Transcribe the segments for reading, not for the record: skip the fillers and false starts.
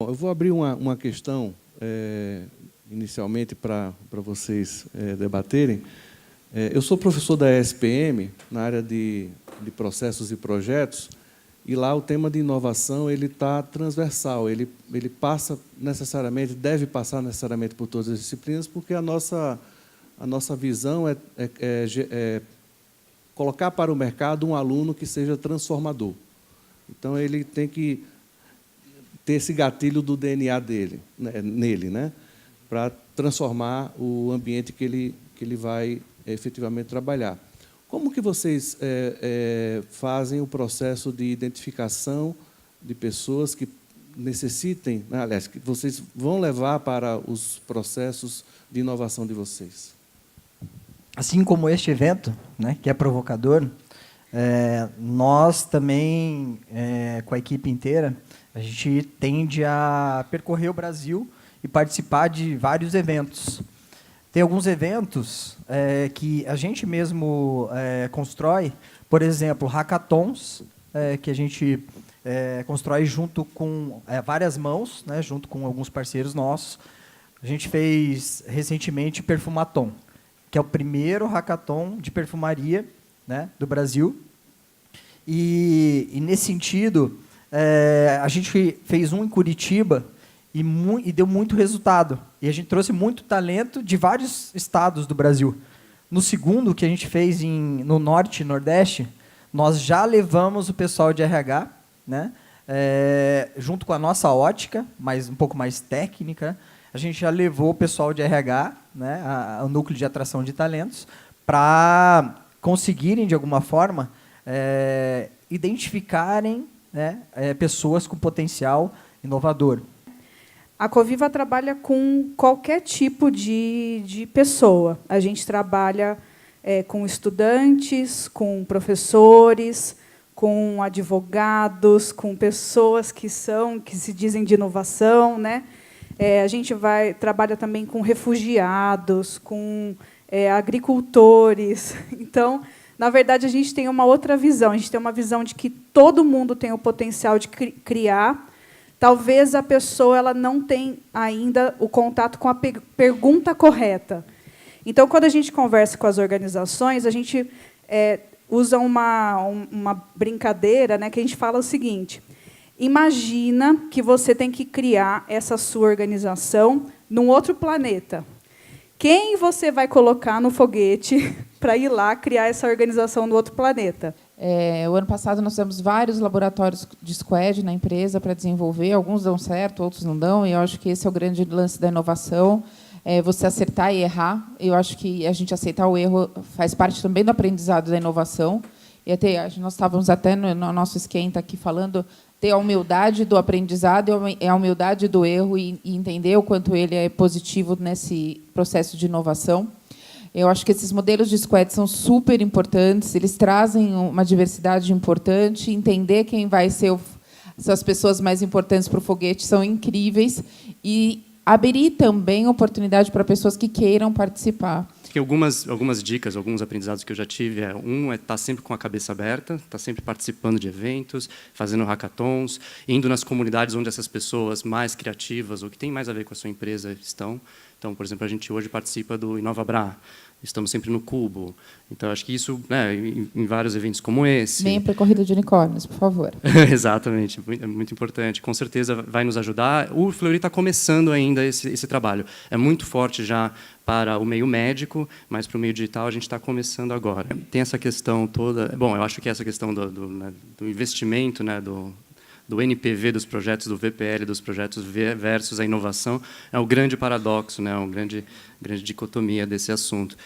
Bom, eu vou abrir uma questão, inicialmente, para vocês debaterem. Eu sou professor da ESPM, na área de processos e projetos, e lá o tema de inovação está transversal, ele passa necessariamente, deve passar necessariamente por todas as disciplinas, porque a nossa visão é colocar para o mercado um aluno que seja transformador. Então, ele tem que ter esse gatilho do DNA nele, né? Para transformar o ambiente que ele vai efetivamente trabalhar. Como que vocês fazem o processo de identificação de pessoas que necessitem, aliás, que vocês vão levar para os processos de inovação de vocês? Assim como este evento, né, que é provocador, nós também, com a equipe inteira, a gente tende a percorrer o Brasil e participar de vários eventos. Tem alguns eventos que a gente mesmo constrói, por exemplo, hackathons, que a gente constrói junto com várias mãos, né, junto com alguns parceiros nossos. A gente fez recentemente Perfumathon, que é o primeiro hackathon de perfumaria, né, do Brasil. E nesse sentido, a gente fez um em Curitiba e deu muito resultado. E a gente trouxe muito talento de vários estados do Brasil. No segundo, que a gente fez no Norte e Nordeste, nós já levamos o pessoal de RH, né, junto com a nossa ótica, mas um pouco mais técnica. A gente já levou o pessoal de RH, né, o núcleo de atração de talentos, para conseguirem, de alguma forma, identificarem, né, pessoas com potencial inovador. A Coviva trabalha com qualquer tipo de pessoa. A gente trabalha com estudantes, com professores, com advogados, com pessoas que se dizem de inovação, né? A gente trabalha também com refugiados, com agricultores. Então, na verdade, a gente tem uma outra visão. A gente tem uma visão de que todo mundo tem o potencial de criar. Talvez a pessoa ela não tenha ainda o contato com a pergunta correta. Então, quando a gente conversa com as organizações, a gente usa uma brincadeira, né, que a gente fala o seguinte: imagina que você tem que criar essa sua organização num outro planeta. Quem você vai colocar no foguete para ir lá criar essa organização no outro planeta? O ano passado nós tivemos vários laboratórios de squad na empresa para desenvolver. Alguns dão certo, outros não dão. E eu acho que esse é o grande lance da inovação, você acertar e errar. Eu acho que a gente aceitar o erro faz parte também do aprendizado da inovação. E nós estávamos até no nosso esquenta aqui falando ter a humildade do aprendizado e a humildade do erro e entender o quanto ele é positivo nesse processo de inovação. Eu acho que esses modelos de squad são super importantes, eles trazem uma diversidade importante, entender quem vai ser as pessoas mais importantes para o foguete são incríveis, e abrir também oportunidade para pessoas que queiram participar. Tem algumas dicas, alguns aprendizados que eu já tive. Um é estar sempre com a cabeça aberta, estar sempre participando de eventos, fazendo hackathons, indo nas comunidades onde essas pessoas mais criativas ou que têm mais a ver com a sua empresa estão. Então, por exemplo, a gente hoje participa do InovaBrá, estamos sempre no Cubo. Então, acho que isso, né, em vários eventos como esse... Venha para a Corrida de Unicórnios, por favor. Exatamente, é muito importante. Com certeza vai nos ajudar. O Fleury está começando ainda esse trabalho. É muito forte já para o meio médico, mas para o meio digital a gente está começando agora. Tem essa questão toda... Bom, eu acho que essa questão do investimento, né, do NPV dos projetos, do VPL dos projetos versus a inovação, é o grande paradoxo, né, uma grande dicotomia desse assunto.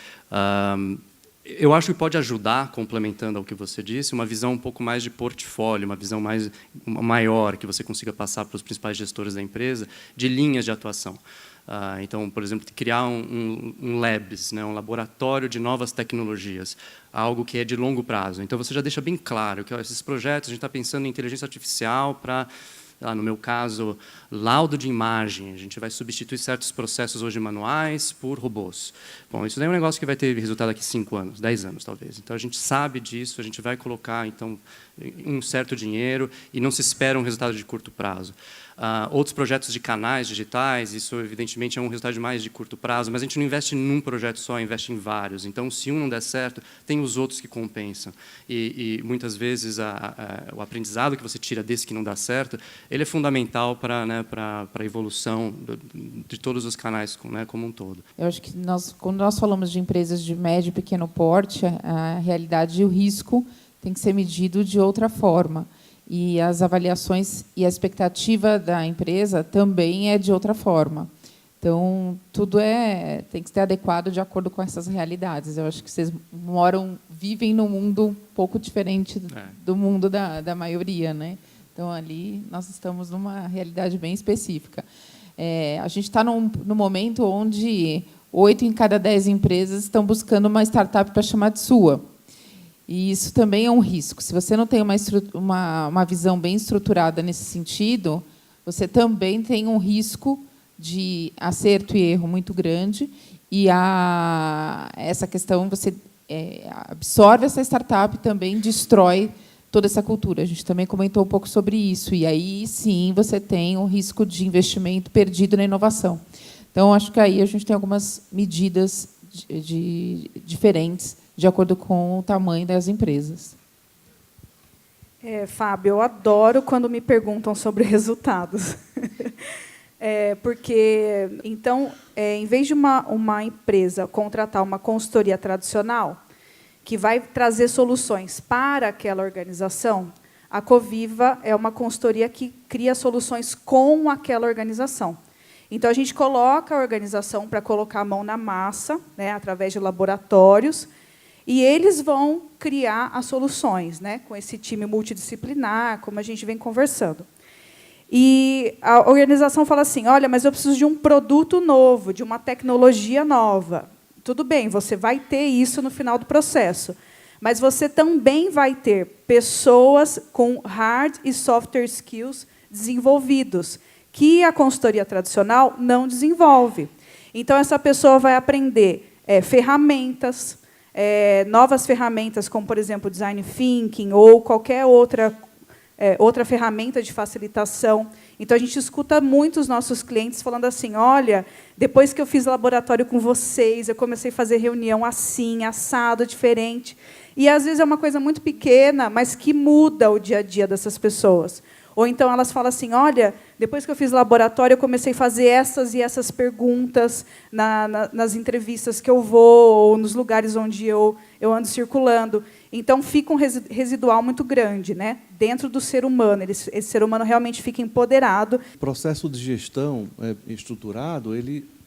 Eu acho que pode ajudar, complementando ao que você disse, uma visão um pouco mais de portfólio, uma visão maior, que você consiga passar para os principais gestores da empresa, de linhas de atuação. Então, por exemplo, criar um labs, né, um laboratório de novas tecnologias, algo que é de longo prazo. Então, você já deixa bem claro que esses projetos, a gente está pensando em inteligência artificial para, no meu caso, laudo de imagem. A gente vai substituir certos processos hoje manuais por robôs. Bom, isso daí é um negócio que vai ter resultado daqui 5 anos, 10 anos, talvez. Então, a gente sabe disso, a gente vai colocar então, um certo dinheiro e não se espera um resultado de curto prazo. Outros projetos de canais digitais, isso evidentemente é um resultado mais de curto prazo, mas a gente não investe num projeto só, investe em vários. Então, se um não der certo, tem os outros que compensam. E muitas vezes o aprendizado que você tira desse que não dá certo, ele é fundamental para, né, para a evolução de todos os canais, né, como um todo. Eu acho que quando nós falamos de empresas de médio e pequeno porte, a realidade e o risco tem que ser medido de outra forma. E as avaliações e a expectativa da empresa também é de outra forma. Então, tudo tem que ser adequado de acordo com essas realidades. Eu acho que vocês vivem num mundo um pouco diferente do mundo da maioria, né? Então, ali nós estamos numa realidade bem específica. A gente está no momento onde 8 em cada 10 empresas estão buscando uma startup para chamar de sua. E isso também é um risco. Se você não tem uma visão bem estruturada nesse sentido, você também tem um risco de acerto e erro muito grande. E essa questão, você absorve essa startup e também destrói toda essa cultura. A gente também comentou um pouco sobre isso. E aí, sim, você tem um risco de investimento perdido na inovação. Então, acho que aí a gente tem algumas medidas diferentes de acordo com o tamanho das empresas. Fábio, eu adoro quando me perguntam sobre resultados. Porque, então, em vez de uma empresa contratar uma consultoria tradicional, que vai trazer soluções para aquela organização, a Coviva é uma consultoria que cria soluções com aquela organização. Então, a gente coloca a organização para colocar a mão na massa, né, através de laboratórios, e eles vão criar as soluções, né, com esse time multidisciplinar, como a gente vem conversando. E a organização fala assim, olha, mas eu preciso de um produto novo, de uma tecnologia nova. Tudo bem, você vai ter isso no final do processo, mas você também vai ter pessoas com hard e software skills desenvolvidos, que a consultoria tradicional não desenvolve. Então, essa pessoa vai aprender ferramentas, novas ferramentas, como, por exemplo, Design Thinking ou qualquer outra ferramenta de facilitação. Então, a gente escuta muito os nossos clientes falando assim, olha, depois que eu fiz laboratório com vocês, eu comecei a fazer reunião assim, assado, diferente. E, às vezes, é uma coisa muito pequena, mas que muda o dia a dia dessas pessoas. Ou então elas falam assim, olha, depois que eu fiz laboratório, eu comecei a fazer essas e essas perguntas nas entrevistas que eu vou, ou nos lugares onde eu ando circulando. Então, fica um residual muito grande, né, dentro do ser humano. Esse ser humano realmente fica empoderado. O processo de gestão estruturado,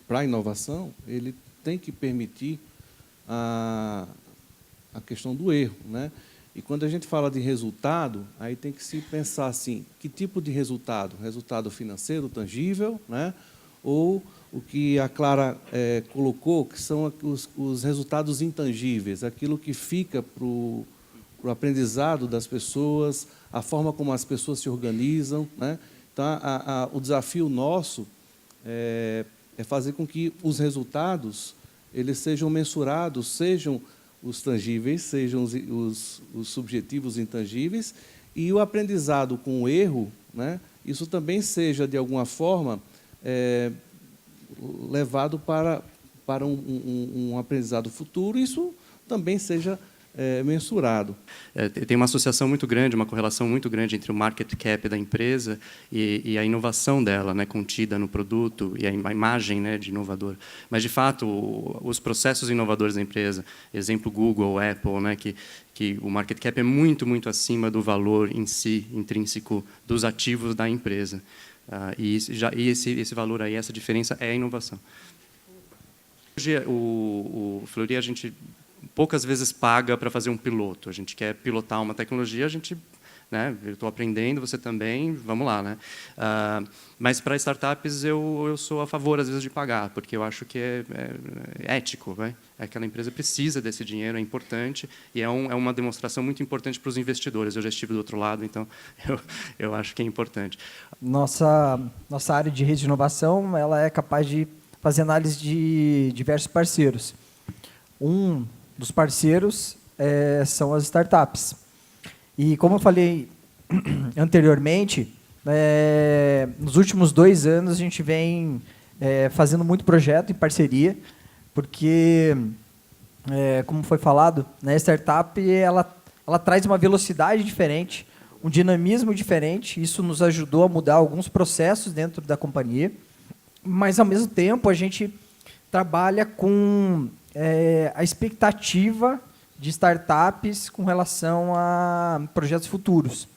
para a inovação, ele tem que permitir a questão do erro, né? E quando a gente fala de resultado, aí tem que se pensar assim, que tipo de resultado? Resultado financeiro, tangível, né? Ou o que a Clara colocou, que são os resultados intangíveis, aquilo que fica para o aprendizado das pessoas, a forma como as pessoas se organizam, né? Então, o desafio nosso é fazer com que os resultados eles sejam mensurados, sejam os tangíveis, sejam os subjetivos intangíveis, e o aprendizado com o erro, né, isso também seja, de alguma forma, levado para um aprendizado futuro, isso também seja mensurado. Tem uma associação muito grande, uma correlação muito grande entre o market cap da empresa e a inovação dela, né, contida no produto, e a imagem, né, de inovador. Mas, de fato, os processos inovadores da empresa, exemplo Google, Apple, né, que o market cap é muito, muito acima do valor em si, intrínseco, dos ativos da empresa. E esse valor aí, essa diferença é a inovação. Hoje, o Fleury, a gente poucas vezes paga para fazer um piloto. A gente quer pilotar uma tecnologia, a gente, né, eu estou aprendendo, você também, vamos lá, né? Mas para startups eu sou a favor às vezes de pagar, porque eu acho que é ético, né? Aquela empresa precisa desse dinheiro, é importante e é uma demonstração muito importante para os investidores. Eu já estive do outro lado, então eu acho que é importante. Nossa área de rede de inovação, ela é capaz de fazer análise de diversos parceiros. Um dos parceiros são as startups. E, como eu falei anteriormente, Nos últimos 2 anos, a gente vem fazendo muito projeto em parceria, porque, como foi falado, né, a startup ela traz uma velocidade diferente, um dinamismo diferente. Isso nos ajudou a mudar alguns processos dentro da companhia, mas, ao mesmo tempo, a gente trabalha com a expectativa de startups com relação a projetos futuros,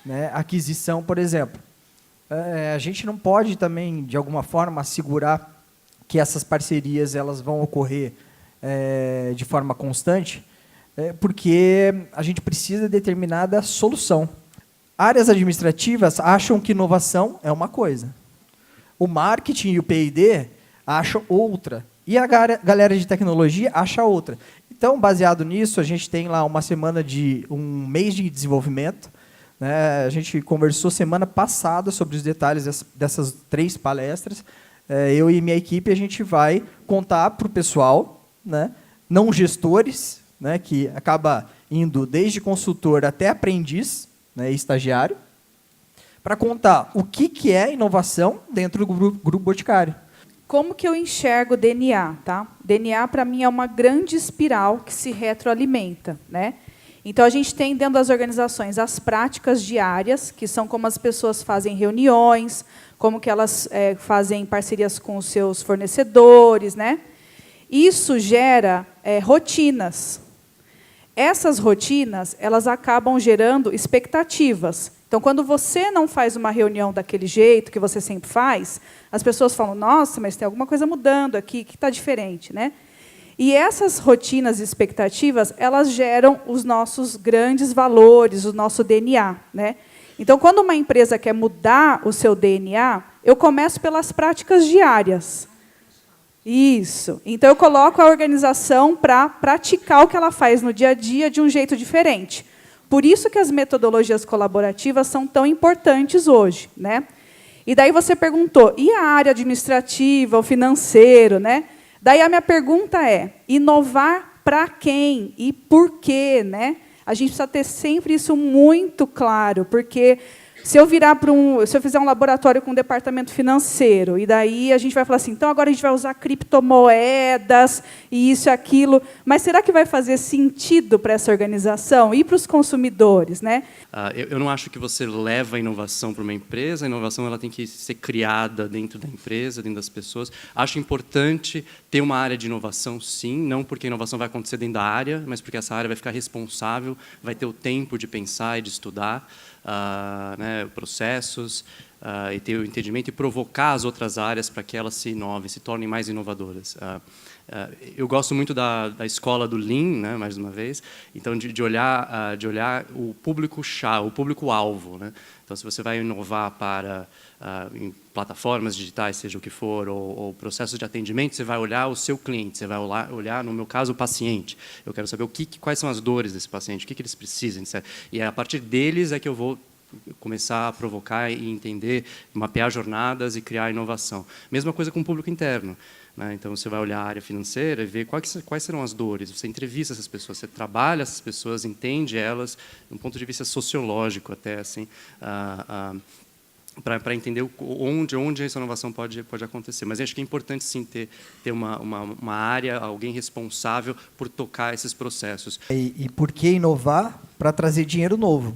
né? Aquisição, por exemplo. A gente não pode também, de alguma forma, assegurar que essas parcerias elas vão ocorrer de forma constante, porque a gente precisa de determinada solução. Áreas administrativas acham que inovação é uma coisa. O marketing e o P&D acham outra. E a galera de tecnologia acha outra. Então, baseado nisso, a gente tem lá um mês de desenvolvimento. Né? A gente conversou semana passada sobre os detalhes dessas 3 palestras. Eu e minha equipe, a gente vai contar para o pessoal, né? Não gestores, né? Que acaba indo desde consultor até aprendiz, né? E estagiário, para contar o que é inovação dentro do Grupo Boticário. Como que eu enxergo o DNA? Tá? DNA, para mim, é uma grande espiral que se retroalimenta, né? Então, a gente tem dentro das organizações as práticas diárias, que são como as pessoas fazem reuniões, como que elas fazem parcerias com os seus fornecedores, né? Isso gera rotinas. Essas rotinas, elas acabam gerando expectativas. Então, quando você não faz uma reunião daquele jeito que você sempre faz, as pessoas falam, nossa, mas tem alguma coisa mudando aqui, que está diferente, né? E essas rotinas e expectativas, elas geram os nossos grandes valores, o nosso DNA, né? Então, quando uma empresa quer mudar o seu DNA, eu começo pelas práticas diárias. Isso. Então, eu coloco a organização para praticar o que ela faz no dia a dia de um jeito diferente. Por isso que as metodologias colaborativas são tão importantes hoje, né? E daí você perguntou, e a área administrativa, o financeiro, né? Daí a minha pergunta é, inovar para quem e por quê, né? A gente precisa ter sempre isso muito claro, porque se eu fizer um laboratório com um departamento financeiro, e daí a gente vai falar assim, então agora a gente vai usar criptomoedas e isso e aquilo, mas será que vai fazer sentido para essa organização e para os consumidores, né? Eu não acho que você leva a inovação para uma empresa, a inovação ela tem que ser criada dentro da empresa, dentro das pessoas. Acho importante ter uma área de inovação, sim, não porque a inovação vai acontecer dentro da área, mas porque essa área vai ficar responsável, vai ter o tempo de pensar e de estudar. Né, processos e ter o entendimento e provocar as outras áreas para que elas se inovem, se tornem mais inovadoras. Eu gosto muito da escola do Lean, né, mais uma vez, então de olhar o público-chave, o público-alvo. Né? Então, se você vai inovar para em plataformas digitais, seja o que for, ou processos de atendimento, você vai olhar o seu cliente, você vai olhar, no meu caso, o paciente. Eu quero saber quais são as dores desse paciente, o que eles precisam. Etc. E a partir deles é que eu vou começar a provocar e entender, mapear jornadas e criar inovação. Mesma coisa com o público interno. Né? Então, você vai olhar a área financeira e ver quais serão as dores. Você entrevista essas pessoas, você trabalha essas pessoas, entende elas, de um ponto de vista sociológico até, assim, para entender onde essa inovação pode acontecer. Mas acho que é importante, sim, ter uma área, alguém responsável por tocar esses processos. E por que inovar? Para trazer dinheiro novo,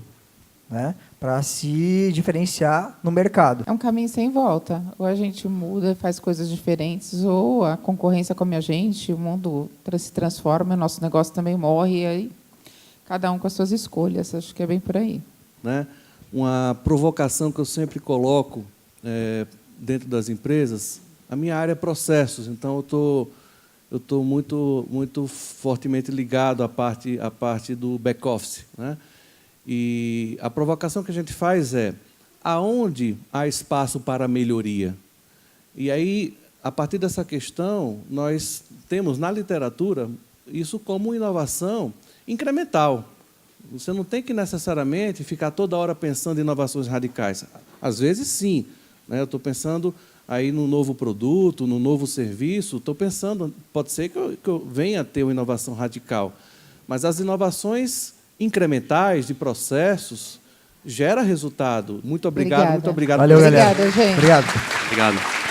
né? Para se diferenciar no mercado. É um caminho sem volta. Ou a gente muda, faz coisas diferentes, ou a concorrência come a gente, o mundo se transforma, o nosso negócio também morre, e aí cada um com as suas escolhas. Acho que é bem por aí. Né? Uma provocação que eu sempre coloco dentro das empresas, a minha área é processos, então eu estou muito fortemente ligado à parte do back-office. Né? E a provocação que a gente faz é aonde há espaço para melhoria. E aí, a partir dessa questão, nós temos na literatura isso como inovação incremental. Você não tem que necessariamente ficar toda hora pensando em inovações radicais. Às vezes, sim. Né? Eu estou pensando aí no novo produto, no novo serviço. Estou pensando, pode ser que eu venha a ter uma inovação radical. Mas as inovações incrementais de processos, gera resultado. Muito obrigado, muito obrigado. Valeu, Obrigada, galera. gente. Obrigado. Obrigado.